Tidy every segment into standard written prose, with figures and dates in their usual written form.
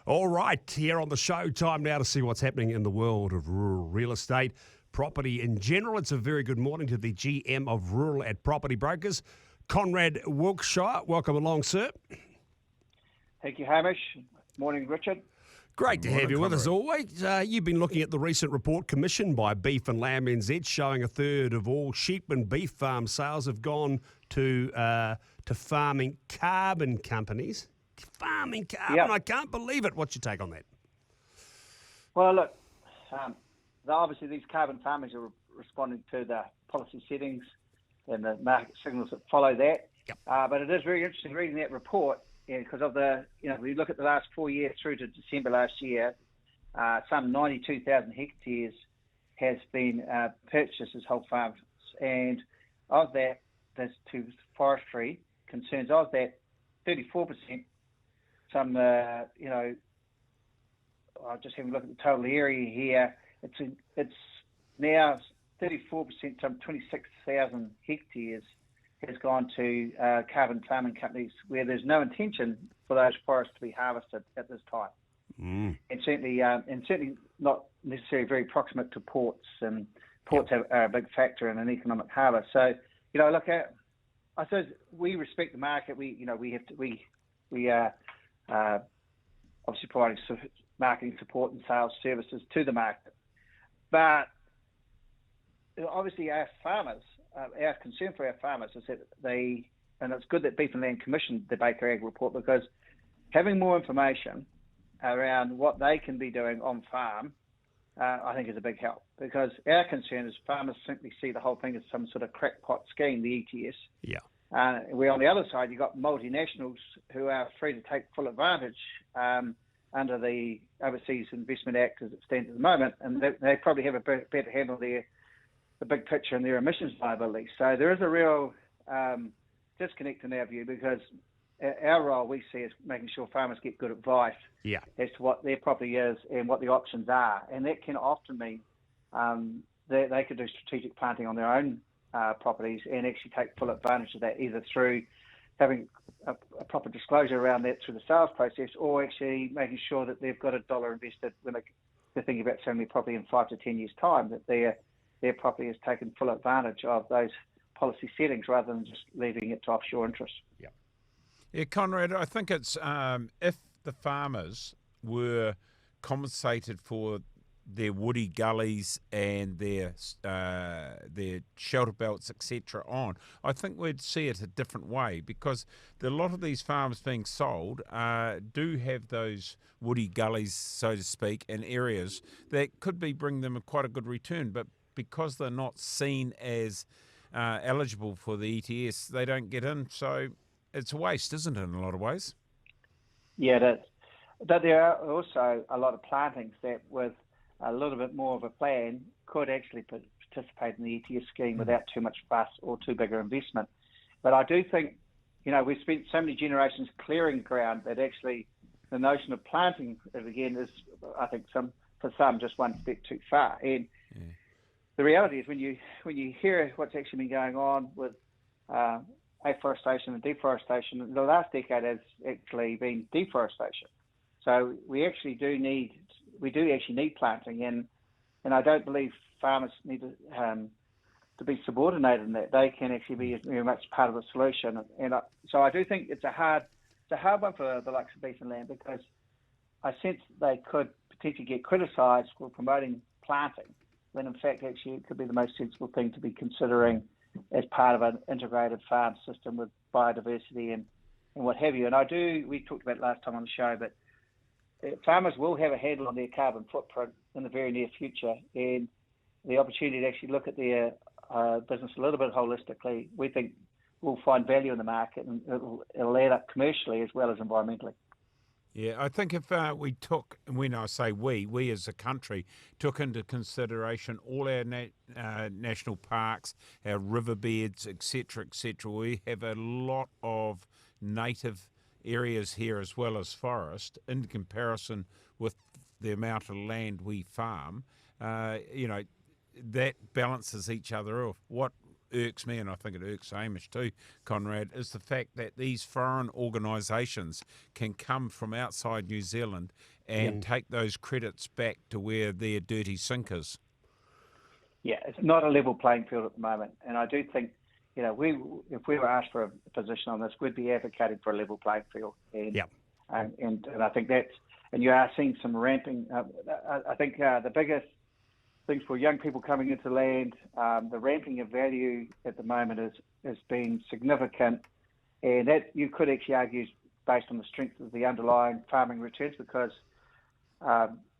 All right, here on the show, time now to see what's happening in the world of rural real estate, property in general. It's a very good morning to the GM of Rural at Property Brokers, Conrad Wilkshire. Welcome along, sir. Thank you, Hamish. Morning, Richard. Great to have you with us Conrad. always. You've been looking at the recent report commissioned by Beef and Lamb NZ showing a third of all sheep and beef farm sales have gone to farming carbon companies. Farming carbon, Yep. I can't believe it. What's your take on that? Well, look, obviously these carbon farmers are responding to the policy settings and the market signals that follow that. Yep. But it is very interesting reading that report because of we look at the last 4 years through to December last year, some 92,000 hectares has been purchased as whole farms. And of that, there's to forestry concerns. Of that, 34%, some, I'll just have a look at the total area here. It's now 34%, some 26,000 hectares has gone to carbon farming companies where there's no intention for those forests to be harvested at this time. And certainly not necessarily very proximate to ports, and ports are a big factor in an economic harvest. So, look at, I suppose we respect the market. We are obviously providing marketing support and sales services to the market. But obviously our farmers, our concern for our farmers is that and it's good that Beef and Land commissioned the Baker Ag report, because having more information around what they can be doing on farm, I think is a big help, because our concern is farmers simply see the whole thing as some sort of crackpot scheme, the ETS. Yeah. Where on the other side, you've got multinationals who are free to take full advantage under the Overseas Investment Act as it stands at the moment, and they probably have a better handle the big picture and their emissions liability. So there is a real disconnect in our view, because our role we see is making sure farmers get good advice as to what their property is and what the options are. And that can often mean that they could do strategic planting on their own properties and actually take full advantage of that, either through having a proper disclosure around that through the sales process, or actually making sure that they've got $1 invested when they're thinking about selling their property in 5 to 10 years' time, that their property has taken full advantage of those policy settings rather than just leaving it to offshore interests. Yeah, Conrad, I think it's if the farmers were compensated for their woody gullies and their shelter belts, etc. I think we'd see it a different way, because a lot of these farms being sold do have those woody gullies, so to speak, and areas that could bring them quite a good return, but because they're not seen as eligible for the ETS, they don't get in. So it's a waste, isn't it, in a lot of ways? Yeah, it is. But there are also a lot of plantings that, with a little bit more of a plan, could actually participate in the ETS scheme without too much fuss or too big an investment. But I do think, we've spent so many generations clearing ground that actually the notion of planting, again, is, I think, for some just one step too far. And the reality is, when you hear what's actually been going on with afforestation and deforestation, the last decade has actually been deforestation. So we do need planting, and I don't believe farmers need to be subordinated in that. They can actually be very much part of the solution. And so I do think it's a hard one for the likes of Beef and Lamb, because I sense they could potentially get criticised for promoting planting, when in fact actually it could be the most sensible thing to be considering as part of an integrated farm system with biodiversity and what have you. And we talked about it last time on the show, but farmers will have a handle on their carbon footprint in the very near future, and the opportunity to actually look at their business a little bit holistically, we think will find value in the market, and it'll add up commercially as well as environmentally. Yeah, I think if we took, when I say we as a country, took into consideration all our national parks, our riverbeds, etc., we have a lot of native areas here as well as forest in comparison with the amount of land we farm. That balances each other off. What irks me, and I think it irks Hamish too, Conrad, is the fact that these foreign organisations can come from outside New Zealand and take those credits back to where their dirty sink is. Yeah, it's not a level playing field at the moment, and I do think, if we were asked for a position on this, we'd be advocating for a level playing field. And I think and you are seeing some ramping. I think the biggest things for young people coming into land, the ramping of value at the moment is being significant, and that you could actually argue is based on the strength of the underlying farming returns, because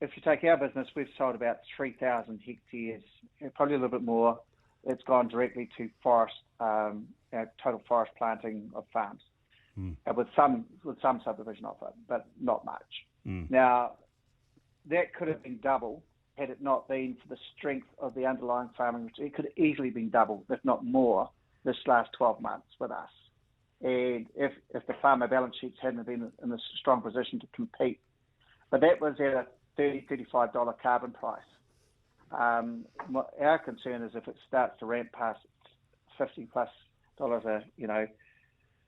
if you take our business, we've sold about 3,000 hectares, probably a little bit more. It's gone directly to forest, total forest planting of farms, with some subdivision of it, but not much. Now, that could have been double had it not been for the strength of the underlying farming. It could have easily been double, if not more, this last 12 months with us. And if the farmer balance sheets hadn't been in a strong position to compete. But that was at a $30, $35 carbon price. Our concern is if it starts to ramp past $50+ a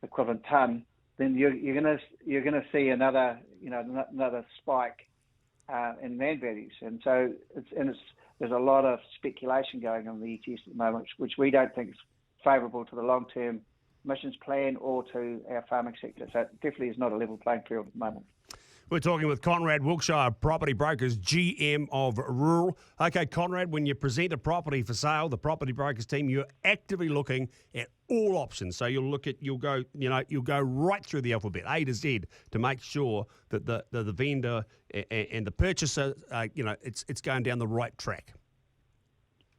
equivalent ton, then you're gonna see another spike in land values, and so there's a lot of speculation going on in the ETS at the moment, which we don't think is favourable to the long-term emissions plan or to our farming sector. So it definitely is not a level playing field at the moment. We're talking with Conrad Wilkshire, Property Brokers, GM of Rural. Okay, Conrad, when you present a property for sale, the Property Brokers team, you're actively looking at all options. So you'll go right through the alphabet, A to Z, to make sure that the vendor and the purchaser, it's going down the right track.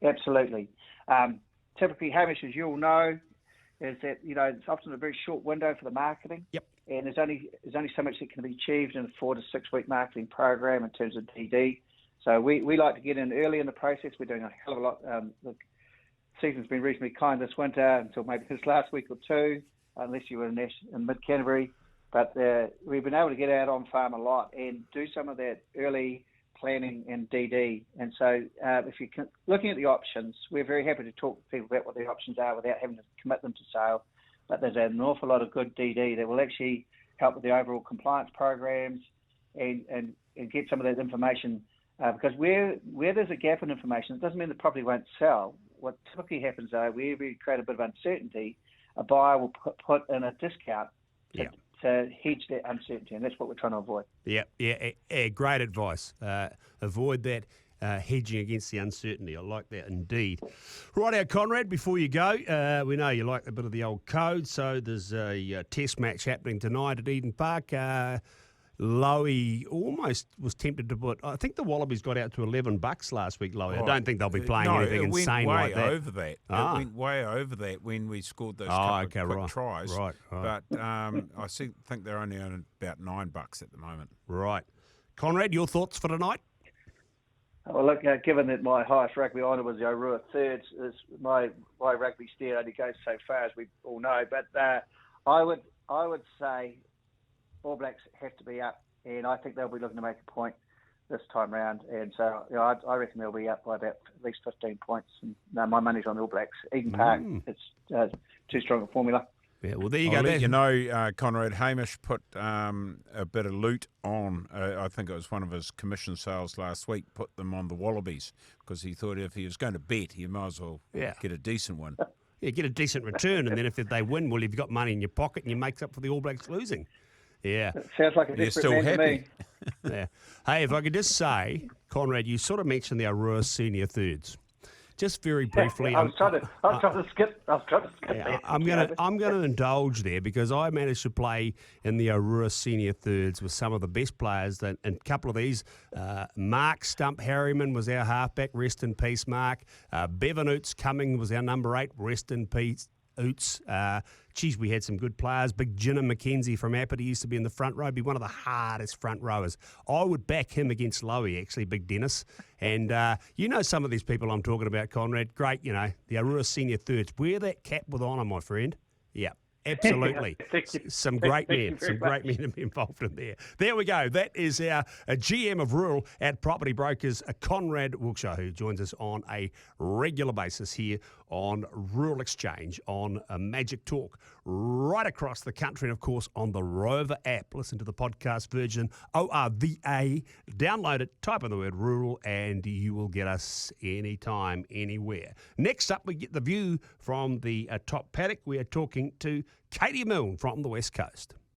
Absolutely. Typically, Hamish, as you'll know, is that it's often a very short window for the marketing. Yep. And there's only so much that can be achieved in a 4 to 6 week marketing program in terms of DD. So we like to get in early in the process. We're doing a hell of a lot. The season's been reasonably kind this winter until maybe this last week or two, unless you were in mid-Canterbury. But we've been able to get out on farm a lot and do some of that early planning and DD. And so if you're looking at the options, we're very happy to talk to people about what the options are without having to commit them to sale. But there's an awful lot of good DD that will actually help with the overall compliance programs and get some of that information. Because where there's a gap in information, it doesn't mean the property won't sell. What typically happens, though, where we create a bit of uncertainty, a buyer will put in a discount to hedge that uncertainty, and that's what we're trying to avoid. Yeah, great advice. Avoid that. Hedging against the uncertainty. I like that indeed. Right out, Conrad, before you go, we know you like a bit of the old code, so there's a test match happening tonight at Eden Park. Lowy almost was tempted to put, I think the Wallabies got out to $11 last week, Lowy. I don't think they'll be playing anything insane like that. It went way over that when we scored those couple of quick tries. Right. But I think they're only on about $9 at the moment. Right. Conrad, your thoughts for tonight? Well, look, given that my highest rugby honour was the Aurora thirds, my rugby steer only goes so far, as we all know. But I would say All Blacks have to be up, and I think they'll be looking to make a point this time round. And so I reckon they'll be up by about at least 15 points. And my money's on the All Blacks. Eden Park, it's too strong a formula. Yeah, well, there you go. I'll let you know, Conrad, Hamish put a bit of loot on, I think it was one of his commission sales last week, put them on the Wallabies, because he thought if he was going to bet, he might as well get a decent one. Yeah, get a decent return, and then if they win, well, you've got money in your pocket and you make up for the All Blacks losing. Yeah. It sounds like a desperate man to me. Yeah. Hey, if I could just say, Conrad, you sort of mentioned the Aurora senior thirds. Just very briefly, I was trying to skip. There. I'm going to indulge there because I managed to play in the Aurora senior thirds with some of the best players. And a couple of these, Mark Stump Harriman was our halfback, rest in peace, Mark. Bevan Oots Cumming was our number 8, rest in peace, Oots. We had some good players. Big Jinna McKenzie from Apity used to be in the front row, be one of the hardest front rowers. I would back him against Lowy, actually, Big Dennis. And some of these people I'm talking about, Conrad. Great, the Aurora senior thirds. Wear that cap with honour, my friend. Yeah, Absolutely. Thank you. Some Thank great you men. very Some great much. men involved in there. There we go. That is our GM of Rural at Property Brokers, Conrad Wilkshire, who joins us on a regular basis here on Rural Exchange, on Magic Talk, right across the country, and of course on the Rover app. Listen to the podcast version, ORVA. Download it, type in the word rural, and you will get us anytime, anywhere. Next up, we get the view from the top paddock. We are talking to Katie Milne from the West Coast.